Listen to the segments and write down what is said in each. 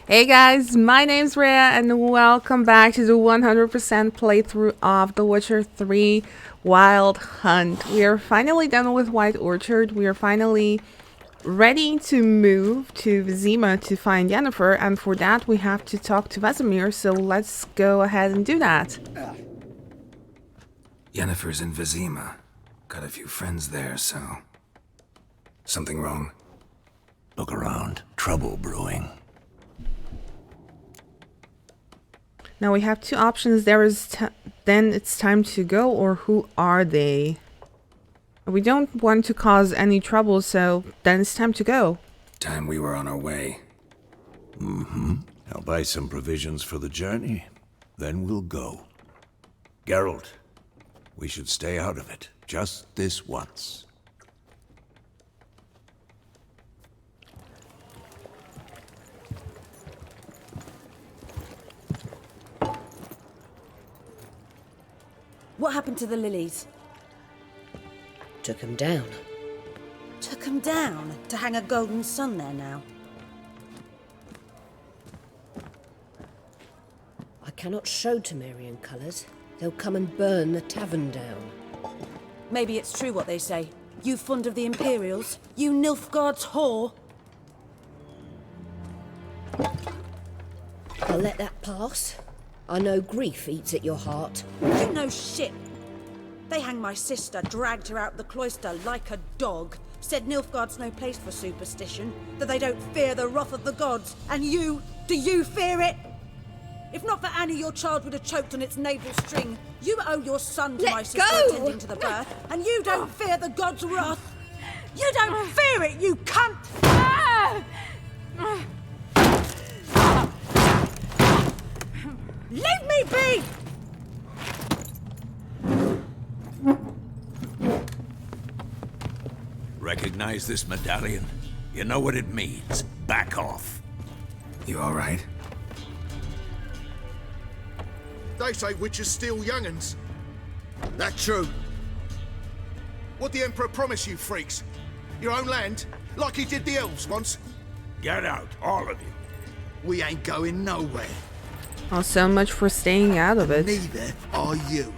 Hey guys, my name's Rhea and welcome back to the 100% playthrough of The Witcher 3 Wild Hunt. We are finally done with White Orchard. We are finally ready to move to Vizima to find Yennefer, and for that we have to talk to Vesemir, so let's go ahead and do that. Yennefer's in Vizima. Got a few friends there, so... Something wrong? Look around. Trouble brewing. Now we have two options. There is then it's time to go, or who are they? We don't want to cause any trouble, so then it's time to go. Time we were on our way. I'll buy some provisions for the journey, then we'll go. Geralt, we should stay out of it, just this once. What happened to the lilies? Took him down. Took them down to hang a golden sun there now. I cannot show Temerian colours. They'll come and burn the tavern down. Maybe it's true what they say. You fond of the Imperials? You Nilfgaard's whore? I'll let that pass. I know grief eats at your heart. You know shit. They hanged my sister, dragged her out the cloister like a dog. Said Nilfgaard's no place for superstition, that they don't fear the wrath of the gods. And you, do you fear it? If not for Annie, your child would have choked on its navel string. You owe your son to Let my sister go! attending to the birth, and you don't fear the gods' wrath. You don't fear it, you cunt! Leave me be! Recognize this medallion? You know what it means. Back off. You alright? They say witches steal young'uns. That true? What the Emperor promise you, freaks? Your own land? Like he did the elves once? Get out, all of you. We ain't going nowhere. Oh, so much for staying out of it. Neither are you.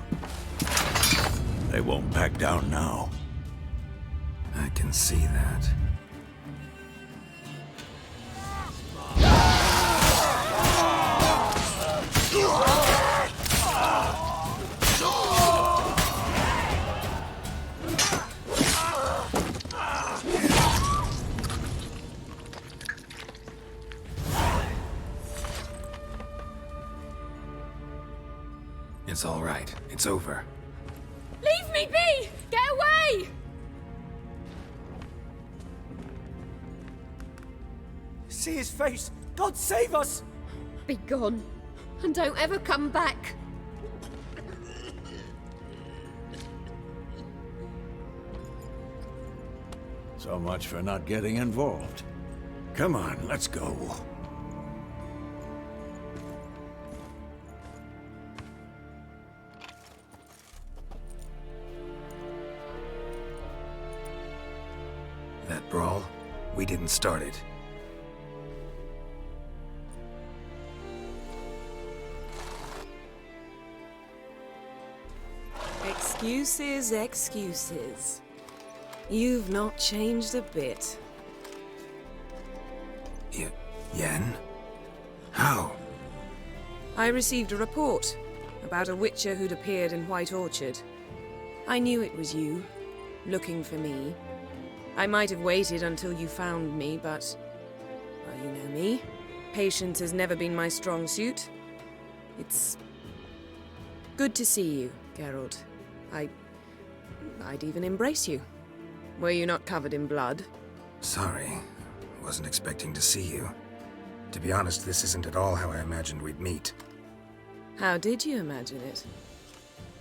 They won't back down now. I can see that. It's all right. It's over. Leave me be! Get away! See his face! God save us! Be gone, and don't ever come back. So much for not getting involved. Come on, let's go. That brawl, we didn't start it. Excuses, excuses. You've not changed a bit. Yen? How? I received a report about a witcher who'd appeared in White Orchard. I knew it was you, looking for me. I might have waited until you found me, but... well, you know me. Patience has never been my strong suit. It's... good to see you, Geralt. I'd even embrace you. Were you not covered in blood? Sorry. Wasn't expecting to see you. To be honest, this isn't at all how I imagined we'd meet. How did you imagine it?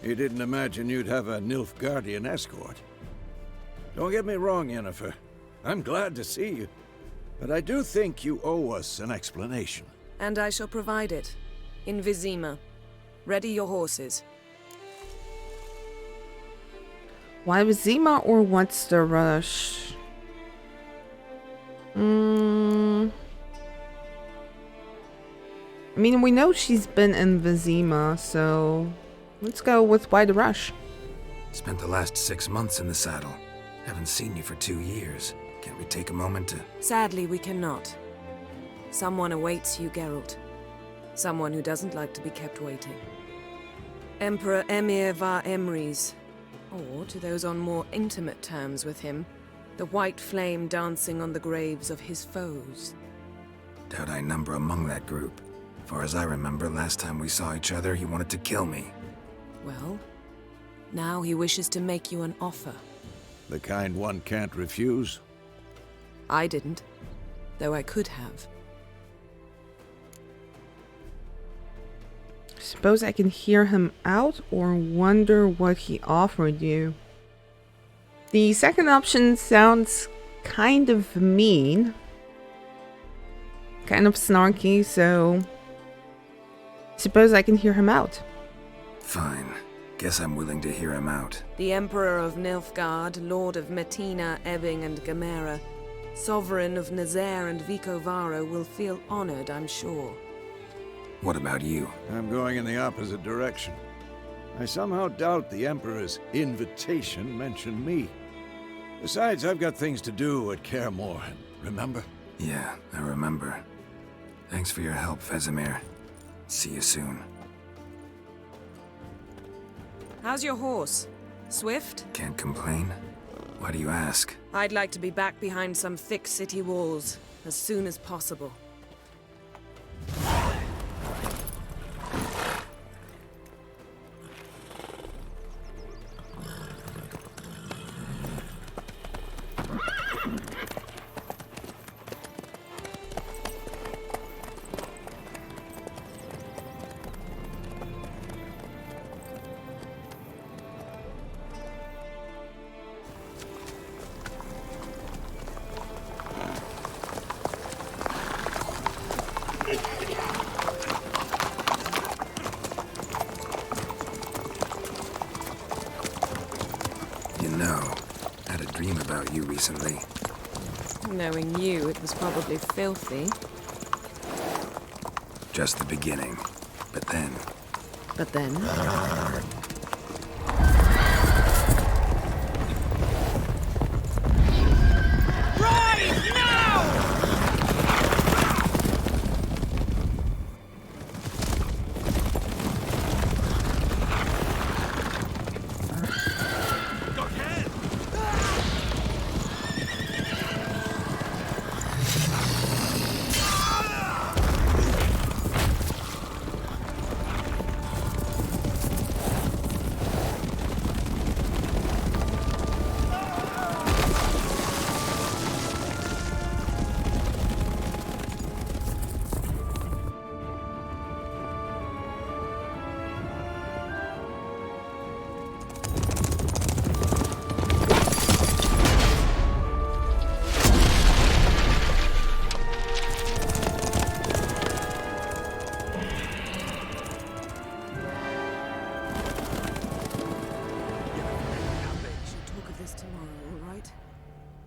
You didn't imagine you'd have a Nilfgaardian escort. Don't get me wrong, Yennefer. I'm glad to see you. But I do think you owe us an explanation. And I shall provide it. In Vizima. Ready your horses. Why Vizima, or what's the rush? I mean, we know she's been in Vizima, so let's go with why the rush. Spent the last 6 months in the saddle. Haven't seen you for 2 years. Can't we take a moment to... Sadly, we cannot. Someone awaits you, Geralt. Someone who doesn't like to be kept waiting. Emperor Emhir var Emreis, or to those on more intimate terms with him, the white flame dancing on the graves of his foes. Doubt I number among that group. Far as I remember, last time we saw each other, he wanted to kill me. Well, now he wishes to make you an offer. The kind one can't refuse? I didn't, though I could have. Suppose I can hear him out or wonder what he offered you. The second option sounds kind of mean. Kind of snarky, so... Suppose I can hear him out. Fine. Guess I'm willing to hear him out. The Emperor of Nilfgaard, Lord of Metina, Ebbing and Gamera, Sovereign of Nazaire and Vicovaro will feel honored, I'm sure. What about you? I'm going in the opposite direction. I somehow doubt the Emperor's invitation mentioned me. Besides, I've got things to do at Kaer Morhen, remember? Yeah, I remember. Thanks for your help, Vesemir. See you soon. How's your horse? Swift? Can't complain. Why do you ask? I'd like to be back behind some thick city walls as soon as possible. You know, I had a dream about you recently. Knowing you, it was probably filthy. Just the beginning. But then... But then...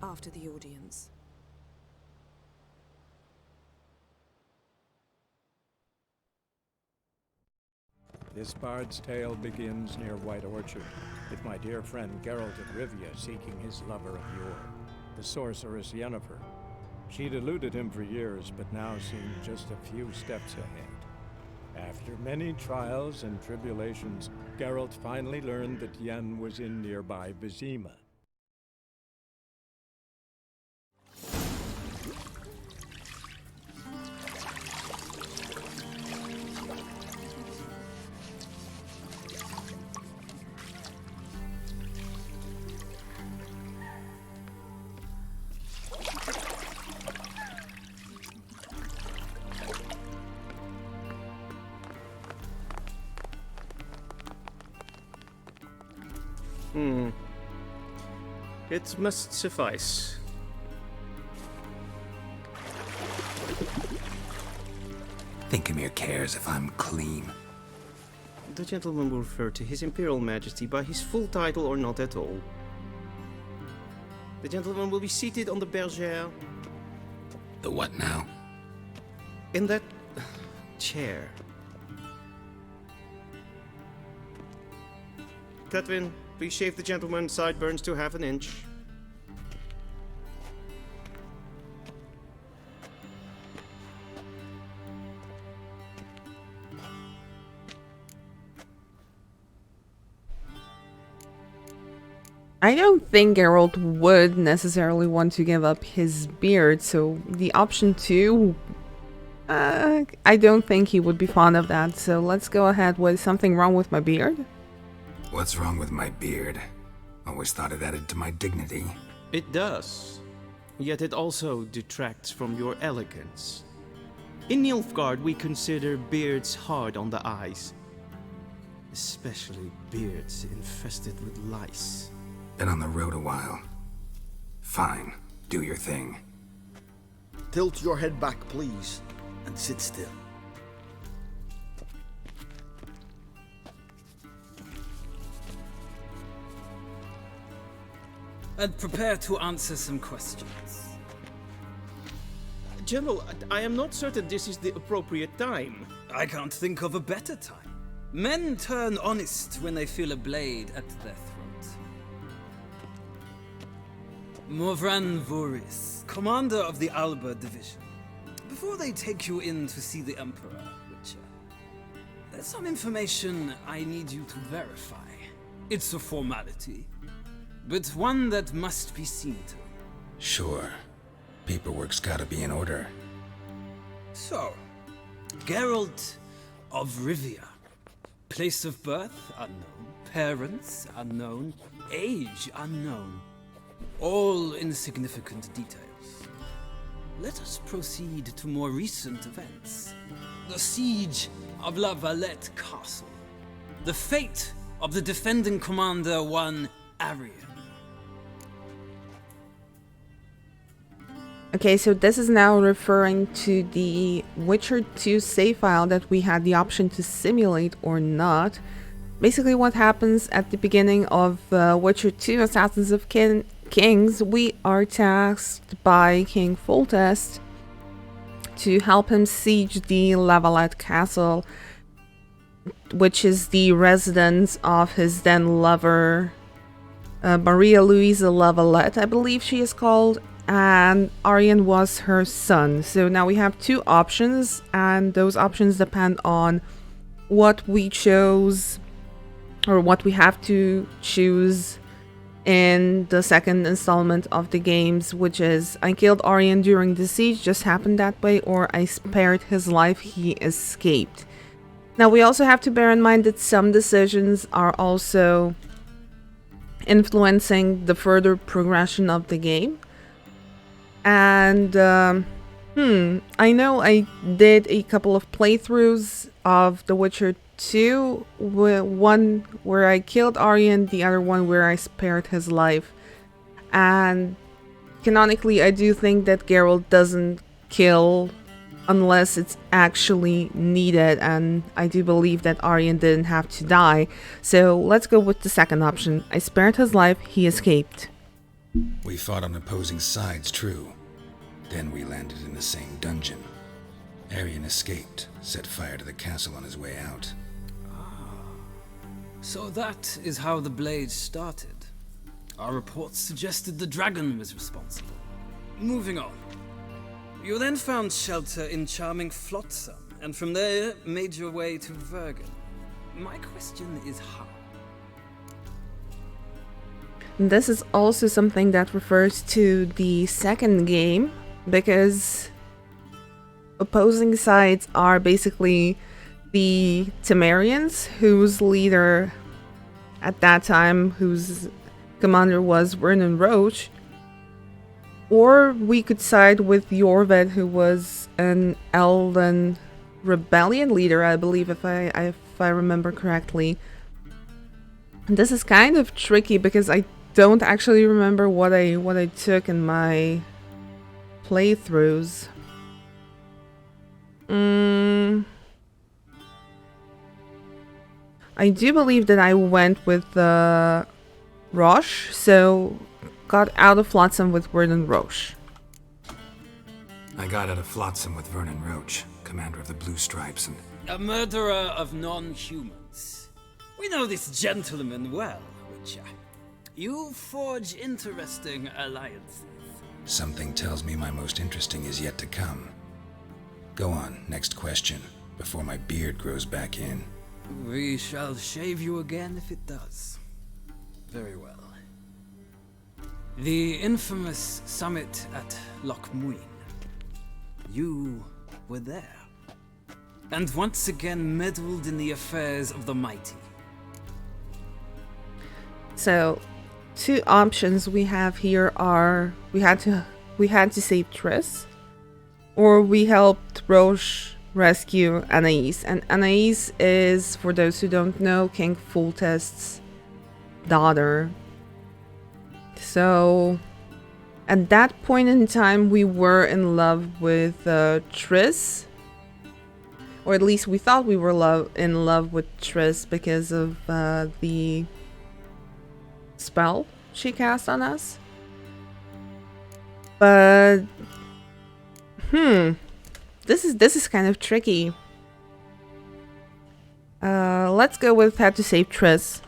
After the audience. This bard's tale begins near White Orchard, with my dear friend Geralt of Rivia seeking his lover of yore, the sorceress Yennefer. She'd eluded him for years, but now seemed just a few steps ahead. After many trials and tribulations, Geralt finally learned that Yen was in nearby Vizima. It must suffice. Think Emhir cares if I'm clean. The gentleman will refer to His Imperial Majesty by his full title or not at all. The gentleman will be seated on the bergère. The what now? In that chair. Catwin, please shave the gentleman's sideburns to half an inch. I don't think Geralt would necessarily want to give up his beard, so the option 2, I don't think he would be fond of that, so let's go ahead with something wrong with my beard. What's wrong with my beard? Always thought it added to my dignity. It does, yet it also detracts from your elegance. In Nilfgaard, we consider beards hard on the eyes, especially beards infested with lice. Been on the road a while. Fine, do your thing. Tilt your head back, please, and sit still. And prepare to answer some questions. General, I am not certain this is the appropriate time. I can't think of a better time. Men turn honest when they feel a blade at their throat. Morvran Voorhis, commander of the Alba division. Before they take you in to see the Emperor, Witcher, there's some information I need you to verify. It's a formality, but one that must be seen to. Sure. Paperwork's gotta be in order. So, Geralt of Rivia. Place of birth unknown, parents unknown, age unknown. All insignificant details. Let us proceed to more recent events. The siege of La Valette Castle. The fate of the defending commander, one Arian. Okay, so this is now referring to the Witcher 2 save file that we had the option to simulate or not. Basically what happens at the beginning of Witcher 2 Assassins of Kings, we are tasked by King Foltest to help him siege the La Valette Castle, which is the residence of his then lover, Maria Louisa La Valette, I believe she is called, and Arian was her son. So now we have 2 options, and those options depend on what we chose, or what we have to choose in the second installment of the games, which is I killed Arian during the siege, just happened that way, or I spared his life, he escaped. Now we also have to bear in mind that some decisions are also influencing the further progression of the game. And I know I did a couple of playthroughs of The Witcher 2, one where I killed Arian, the other one where I spared his life. And canonically, I do think that Geralt doesn't kill unless it's actually needed, and I do believe that Arian didn't have to die. So let's go with the second option. I spared his life, he escaped. We fought on opposing sides, true. Then we landed in the same dungeon. Arian escaped, set fire to the castle on his way out. So that is how the blade started. Our reports suggested the dragon was responsible. Moving on. You then found shelter in charming Flotsam, and from there made your way to Vergen. My question is how? This is also something that refers to the second game, because opposing sides are basically the Temerians, whose leader at that time, whose commander was Vernon Roche, or we could side with Jorved, who was an Elven rebellion leader, I believe, if I remember correctly. And this is kind of tricky because I don't actually remember what I took in my playthroughs. I do believe that I went with Roche, so got out of Flotsam with Vernon Roche. I got out of Flotsam with Vernon Roche. commander of the Blue Stripes and... A murderer of non-humans. We know this gentleman well, Witcher. You forge interesting alliances. Something tells me my most interesting is yet to come. Go on, next question, before my beard grows back in. We shall shave you again if it does. Very well. The infamous summit at Loch Muin. You were there. And once again meddled in the affairs of the mighty. So, two options we have here are we had to save Triss, or we helped Roche rescue Anais. And Anais is, for those who don't know, King Foltest's daughter. So, at that point in time, we were in love with Triss. Or at least we thought we were in love with Triss because of the spell she cast on us. But this is kind of tricky. Let's go with had to save Triss.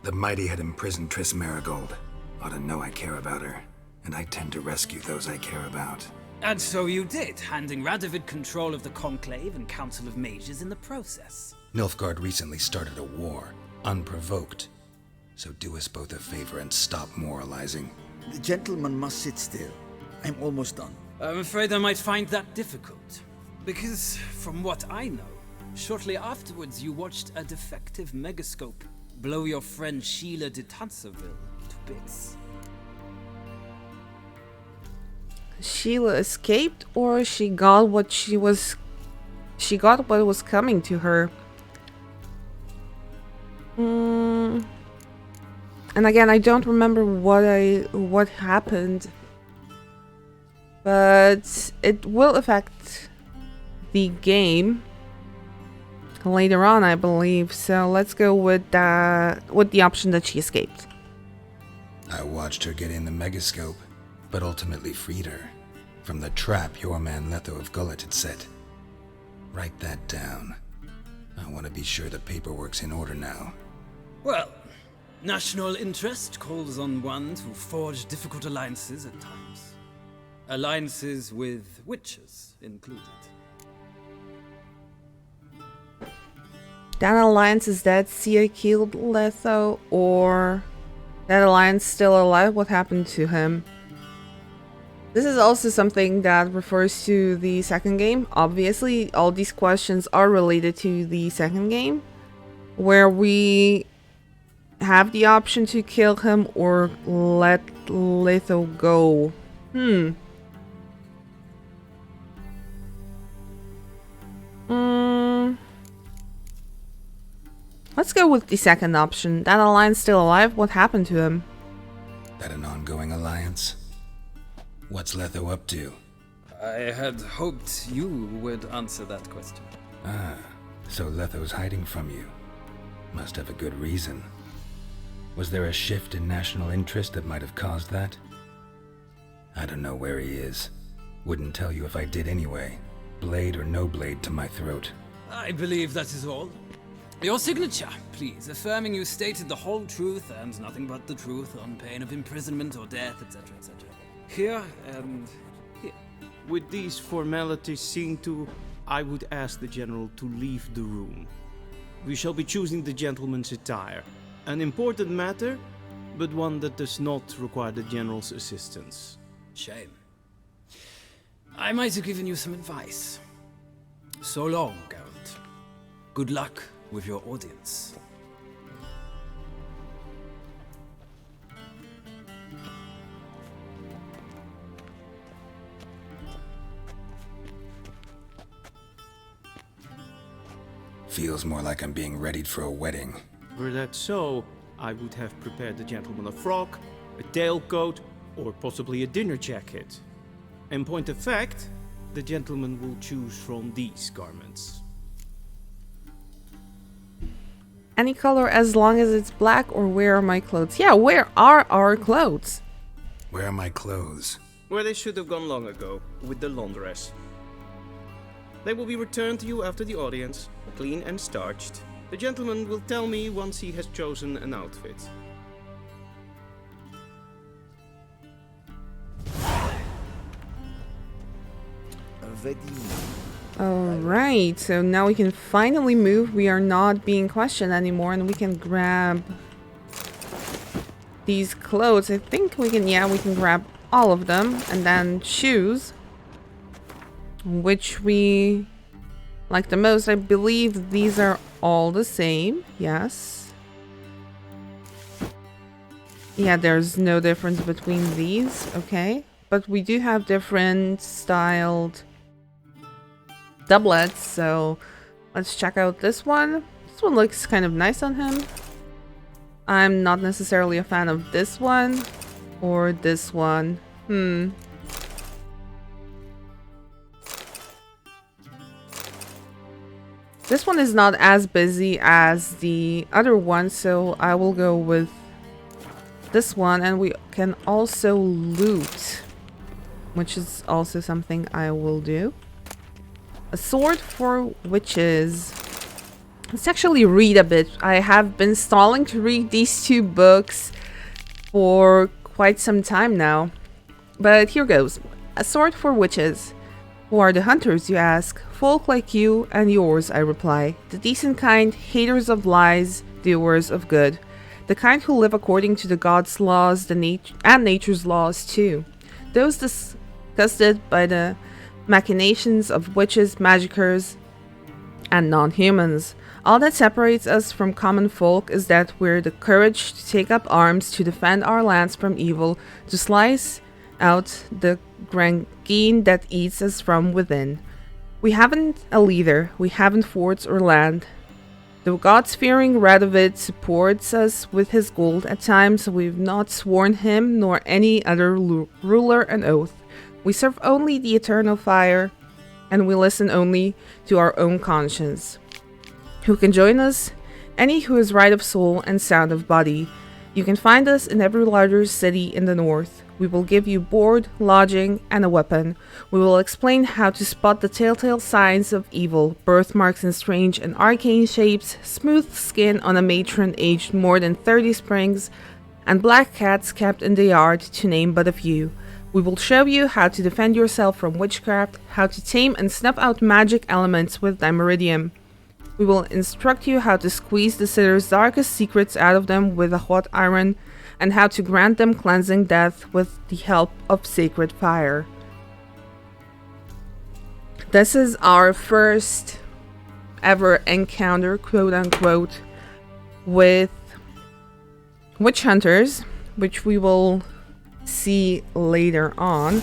The mighty had imprisoned Triss Marigold. Ought to know I care about her, and I tend to rescue those I care about. And so you did, handing Radovid control of the Conclave and Council of Mages in the process. Nilfgaard recently started a war, unprovoked. So do us both a favor and stop moralizing. The gentleman must sit still. I'm almost done. I'm afraid I might find that difficult. Because, from what I know, shortly afterwards you watched a defective megascope blow your friend Sheila de Tanserville to bits. Sheila escaped, or she got what was coming to her. And again, I don't remember what happened, but it will affect the game later on, I believe. So let's go with the option that she escaped. I watched her get in the megascope, but ultimately freed her from the trap your man Letho of Gullet had set. Write that down. I want to be sure the paperwork's in order now. Well, national interest calls on one to forge difficult alliances at times. Alliances with witches included. That alliance is that Sia killed Letho, or that alliance still alive? What happened to him? This is also something that refers to the second game. Obviously, all these questions are related to the second game, where we have the option to kill him or let Letho go. Let's go with the second option. That alliance still alive? What happened to him? That an ongoing alliance? What's Letho up to? I had hoped you would answer that question. Ah, so Letho's hiding from you. Must have a good reason. Was there a shift in national interest that might have caused that? I don't know where he is. Wouldn't tell you if I did anyway. Blade or no blade to my throat. I believe that is all. Your signature, please, affirming you stated the whole truth and nothing but the truth on pain of imprisonment or death, etc., etc. Here and here. With these formalities seen to, I would ask the general to leave the room. We shall be choosing the gentleman's attire. An important matter, but one that does not require the general's assistance. Shame. I might have given you some advice. So long, Geralt. Good luck with your audience. Feels more like I'm being readied for a wedding. Were that so, I would have prepared the gentleman a frock, a tailcoat, or possibly a dinner jacket. In point of fact, the gentleman will choose from these garments. Any color as long as it's black, or where are my clothes? Yeah, where are our clothes? Where are my clothes? Where they should have gone long ago, with the laundress. They will be returned to you after the audience, clean and starched. The gentleman will tell me once he has chosen an outfit. Alright, so now we can finally move. We are not being questioned anymore, and we can grab these clothes. I think we can, yeah, we can grab all of them and then choose which we like the most. I believe these are all the same. Yes. Yeah, there's no difference between these. Okay. But we do have different styled doublets, so let's check out this one. This one looks kind of nice on him. I'm not necessarily a fan of this one or this one. This one is not as busy as the other one, so I will go with this one. And we can also loot, which is also something I will do. A sword for witches. Let's actually read a bit. I have been stalling to read these two books for quite some time now. But here goes. A sword for witches. Who are the hunters, you ask? Folk like you and yours, I reply. The decent kind, haters of lies, doers of good. The kind who live according to the gods' laws and nature's laws too. Those disgusted by the machinations of witches, magicers, and non-humans. All that separates us from common folk is that we're the courage to take up arms to defend our lands from evil, to slice out the gangrene that eats us from within. We haven't a leader, we haven't forts or land. The gods-fearing Radovid supports us with his gold at times. We've not sworn him nor any other ruler an oath. We serve only the eternal fire, and we listen only to our own conscience. Who can join us? Any who is right of soul and sound of body. You can find us in every larger city in the north. We will give you board, lodging, and a weapon. We will explain how to spot the telltale signs of evil, birthmarks in strange and arcane shapes, smooth skin on a matron aged more than 30 springs, and black cats kept in the yard, to name but a few. We will show you how to defend yourself from witchcraft, how to tame and snuff out magic elements with Dimeridium. We will instruct you how to squeeze the sitter's darkest secrets out of them with a hot iron, and how to grant them cleansing death with the help of sacred fire. This is our first ever encounter, quote unquote, with witch hunters, which we will see later on.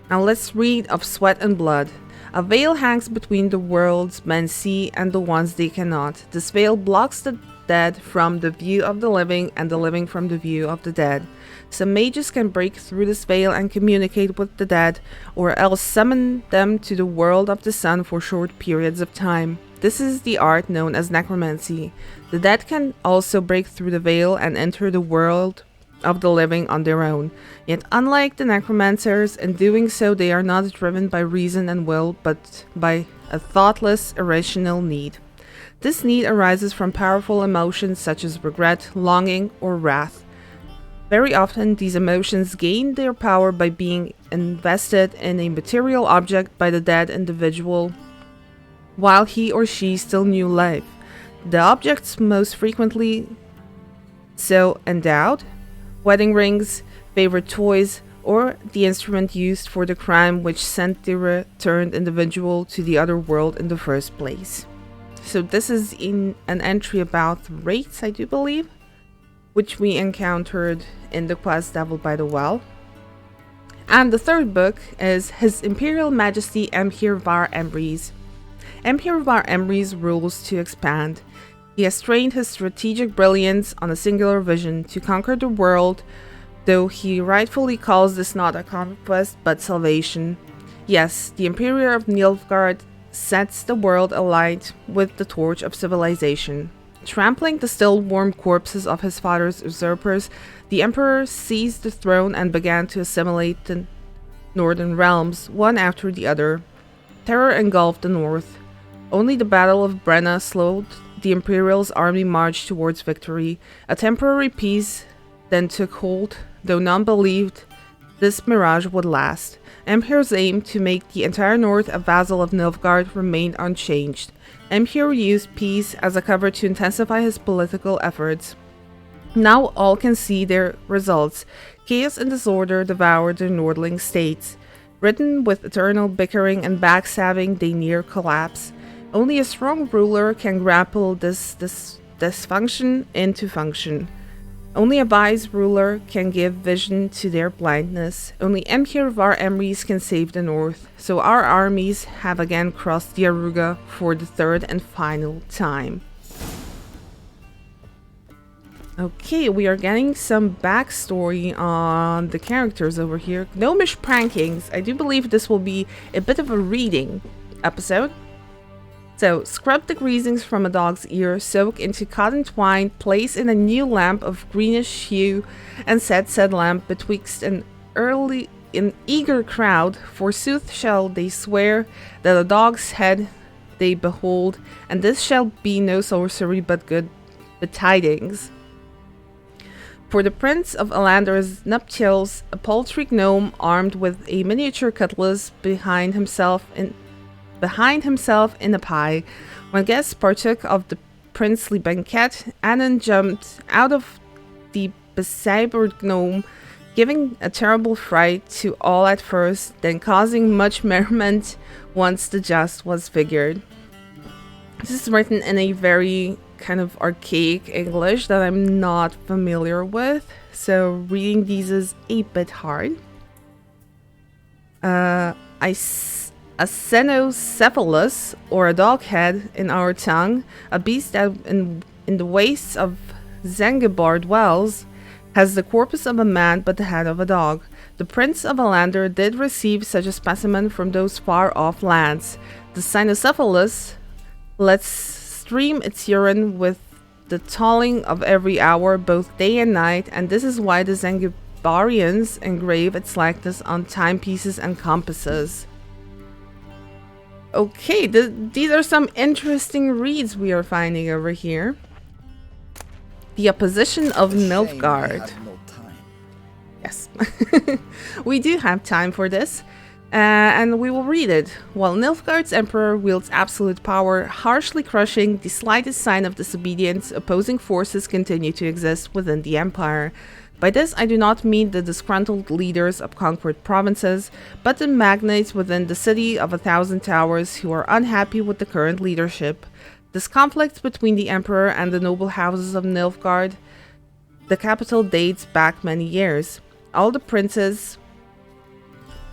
Now let's read of sweat and blood. A veil hangs between the worlds men see and the ones they cannot. This veil blocks the dead from the view of the living and the living from the view of the dead. Some mages can break through this veil and communicate with the dead, or else summon them to the world of the sun for short periods of time. This is the art known as necromancy. The dead can also break through the veil and enter the world of the living on their own. Yet unlike the necromancers, in doing so they are not driven by reason and will, but by a thoughtless, irrational need. This need arises from powerful emotions such as regret, longing, or wrath. Very often these emotions gain their power by being invested in a material object by the dead individual while he or she still knew life. The objects most frequently so endowed: wedding rings, favorite toys, or the instrument used for the crime which sent the returned individual to the other world in the first place. So this is in an entry about wraiths, I do believe, which we encountered in the quest Devil by the Well. And the third book is His Imperial Majesty Emhir var Emreis. Emhir var Emreis rules to expand. He has trained his strategic brilliance on a singular vision to conquer the world, though he rightfully calls this not a conquest but salvation. Yes, the Emperor of Nilfgaard sets the world alight with the torch of civilization. Trampling the still warm corpses of his father's usurpers, the Emperor seized the throne and began to assimilate the northern realms, one after the other. Terror engulfed the north. Only the Battle of Brenna slowed the Imperial's army march towards victory. A temporary peace then took hold, though none believed this mirage would last. Emhir's aim to make the entire north a vassal of Nilfgaard remained unchanged. Emhir used peace as a cover to intensify his political efforts. Now all can see their results. Chaos and disorder devoured the Nordling states. Ridden with eternal bickering and backstabbing, they near collapse. Only a strong ruler can grapple this dysfunction into function. Only a wise ruler can give vision to their blindness. Only Emhir of our Emreis can save the north. So our armies have again crossed the Aruga for the third and final time. Okay, we are getting some backstory on the characters over here. Gnomish prankings. I do believe this will be a bit of a reading episode. So, scrub the greasings from a dog's ear, soak into cotton twine, place in a new lamp of greenish hue, and set said lamp betwixt an eager crowd. Forsooth shall they swear that a dog's head they behold, and this shall be no sorcery but good betidings. For the Prince of Alander's nuptials, a paltry gnome armed with a miniature cutlass behind himself in a pie. When guests partook of the princely banquet, Anon jumped out of the besabered gnome, giving a terrible fright to all at first, then causing much merriment once the jest was figured. This is written in a very kind of archaic English that I'm not familiar with, so reading these is a bit hard. A cynocephalus, or a dog head in our tongue, a beast that in the wastes of Zangibar dwells, has the corpus of a man but the head of a dog. The Prince of Alander did receive such a specimen from those far-off lands. The cynocephalus lets stream its urine with the tolling of every hour, both day and night, and this is why the Zangibarians engrave its likeness on timepieces and compasses. Okay, these are some interesting reads we are finding over here. The opposition of Nilfgaard. Yes, we do have time for this, and we will read it. While Nilfgaard's emperor wields absolute power, harshly crushing the slightest sign of disobedience, opposing forces continue to exist within the empire. By this, I do not mean the disgruntled leaders of conquered provinces, but the magnates within the city of 1,000 towers who are unhappy with the current leadership. This conflict between the emperor and the noble houses of Nilfgaard, the capital, dates back many years. All the princes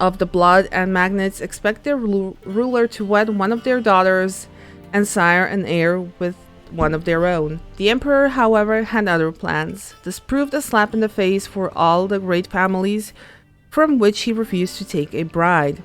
of the blood and magnates expect their ruler to wed one of their daughters and sire an heir with one of their own. The emperor, however, had other plans. This proved a slap in the face for all the great families from which he refused to take a bride.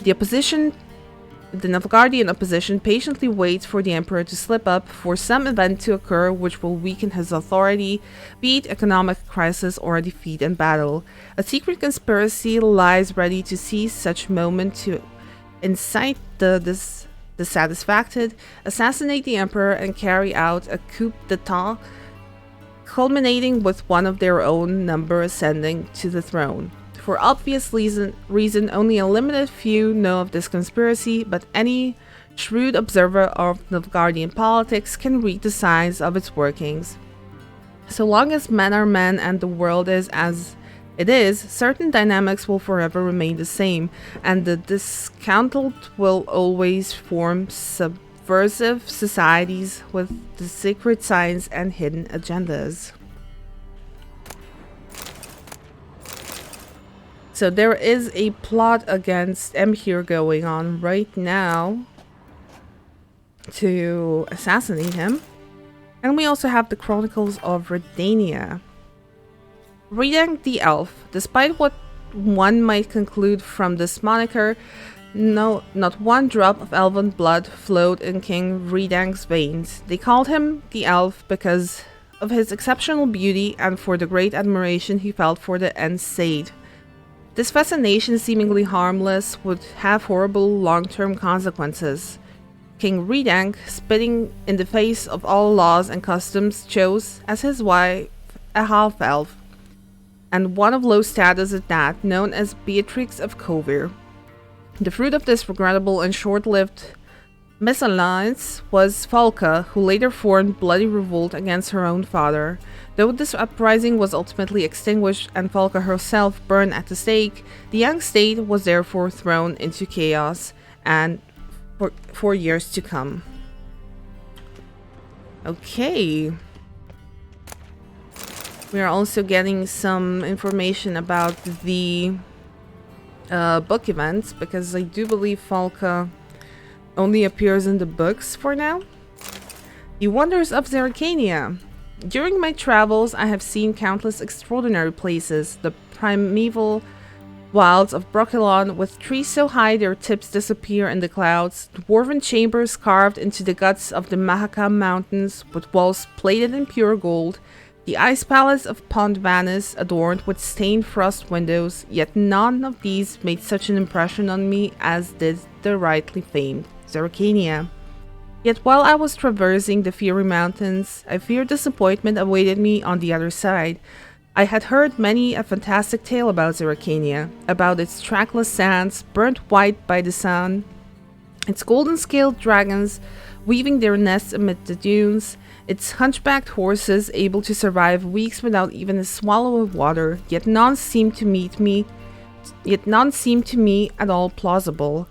The Nilfgaardian opposition patiently waits for the emperor to slip up, for some event to occur which will weaken his authority, be it economic crisis or a defeat in battle. A secret conspiracy lies ready to seize such moment to incite the dissatisfied, assassinate the emperor, and carry out a coup d'etat, culminating with one of their own number ascending to the throne. For obvious reason, only a limited few know of this conspiracy, but any shrewd observer of Nilfgaardian politics can read the signs of its workings. So long as men are men and the world is as it is, certain dynamics will forever remain the same, and the disgruntled will always form subversive societies with the secret signs and hidden agendas. So there is a plot against Emhir going on right now to assassinate him. And we also have the Chronicles of Redania. Redang the Elf. Despite what one might conclude from this moniker, no, not one drop of elven blood flowed in King Redang's veins. They called him the Elf because of his exceptional beauty and for the great admiration he felt for the Aes Sedai. This fascination, seemingly harmless, would have horrible long-term consequences. King Redank, spitting in the face of all laws and customs, chose as his wife a half-elf, and one of low status at that, known as Beatrix of Kovir. The fruit of this regrettable and short-lived misalliance was Falka, who later formed bloody revolt against her own father. Though this uprising was ultimately extinguished and Falka herself burned at the stake, the young state was therefore thrown into chaos and for years to come. Okay. We are also getting some information about the book events, because I do believe Falka only appears in the books for now. The Wonders of Zerrikania. During my travels, I have seen countless extraordinary places. The primeval wilds of Brokilon, with trees so high their tips disappear in the clouds, dwarven chambers carved into the guts of the Mahakam Mountains with walls plated in pure gold, the ice palace of Pont Vanis adorned with stained frost windows, yet none of these made such an impression on me as did the rightly famed Zerrikania. Yet while I was traversing the Fiery Mountains, I feared disappointment awaited me on the other side. I had heard many a fantastic tale about Zerrikania, about its trackless sands, burnt white by the sun, its golden-scaled dragons weaving their nests amid the dunes, its hunchbacked horses able to survive weeks without even a swallow of water, yet none seemed to me at all plausible.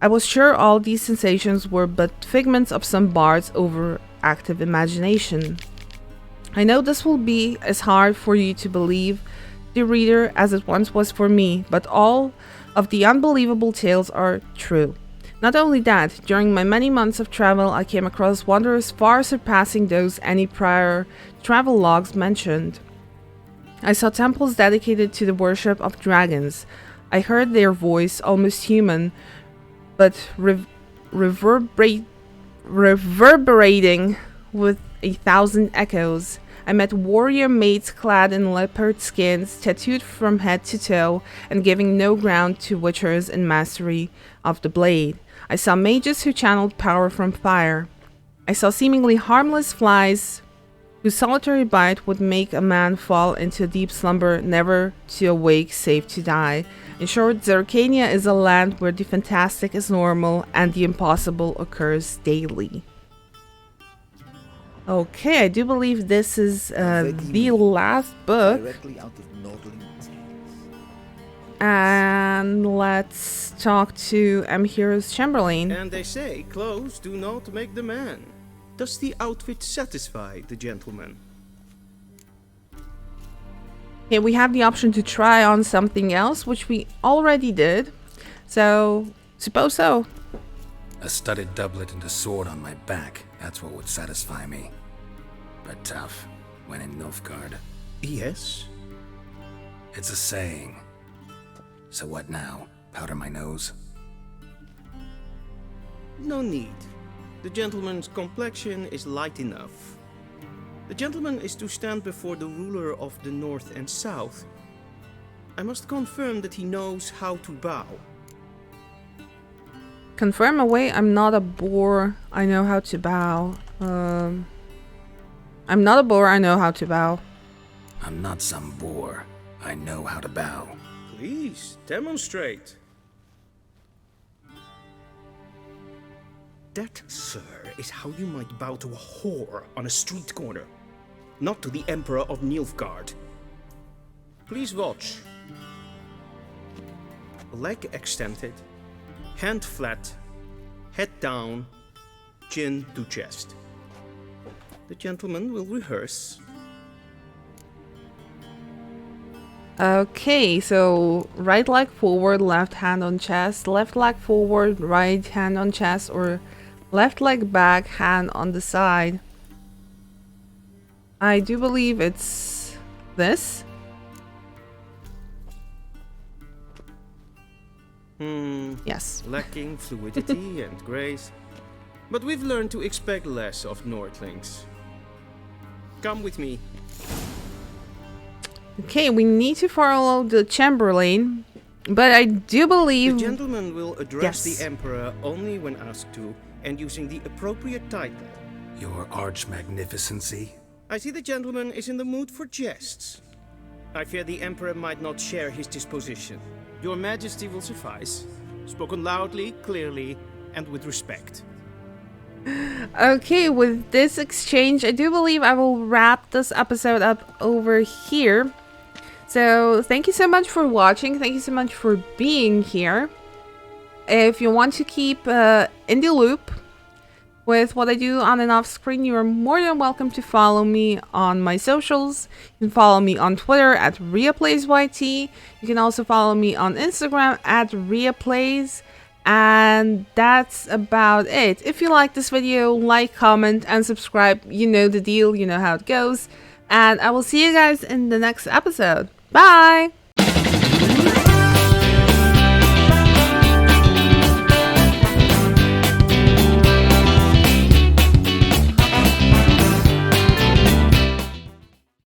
I was sure all these sensations were but figments of some bard's overactive imagination. I know this will be as hard for you to believe, dear reader, as it once was for me, but all of the unbelievable tales are true. Not only that, during my many months of travel, I came across wonders far surpassing those any prior travel logs mentioned. I saw temples dedicated to the worship of dragons. I heard their voice, almost human, but reverberating with 1,000 echoes. I met warrior maids clad in leopard skins, tattooed from head to toe, and giving no ground to witchers in mastery of the blade. I saw mages who channeled power from fire. I saw seemingly harmless flies whose solitary bite would make a man fall into a deep slumber, never to awake save to die. In short, Zerrikania is a land where the fantastic is normal and the impossible occurs daily. Okay, I do believe this is the last book. And let's talk to Emhir's Chamberlain. And they say clothes do not make the man. Does the outfit satisfy the gentleman? Okay, we have the option to try on something else, which we already did. So, suppose so. A studded doublet and a sword on my back, that's what would satisfy me. But tough, when in Nilfgaard. Yes? It's a saying. So what now? Powder my nose? No need. The gentleman's complexion is light enough. The gentleman is to stand before the ruler of the North and South. I must confirm that he knows how to bow. Confirm away, I'm not a boar, I know how to bow. I'm not a boar, I know how to bow. I'm not some boar. I know how to bow. Please, demonstrate. That, sir, is how you might bow to a whore on a street corner, not to the Emperor of Nilfgaard. Please watch. Leg extended, hand flat, head down, chin to chest. The gentleman will rehearse. Okay, so right leg forward, left hand on chest, left leg forward, right hand on chest, or left leg back, hand on the side. I do believe it's this. Yes. Lacking fluidity and grace. But we've learned to expect less of Nordlings. Come with me. Okay, we need to follow the Chamberlain But I do believe... The gentleman will address Yes. the Emperor only when asked to, and using the appropriate title. Your Arch-Magnificency? I see the gentleman is in the mood for jests. I fear the Emperor might not share his disposition. Your Majesty will suffice. Spoken loudly, clearly, and with respect. Okay, with this exchange, I do believe I will wrap this episode up over here. So, thank you so much for watching. Thank you so much for being here. If you want to keep in the loop with what I do on and off screen, you are more than welcome to follow me on my socials. You can follow me on Twitter at RheaPlaysYT. You can also follow me on Instagram at RheaPlays. And that's about it. If you like this video, like, comment, and subscribe. You know the deal, you know how it goes. And I will see you guys in the next episode. Bye!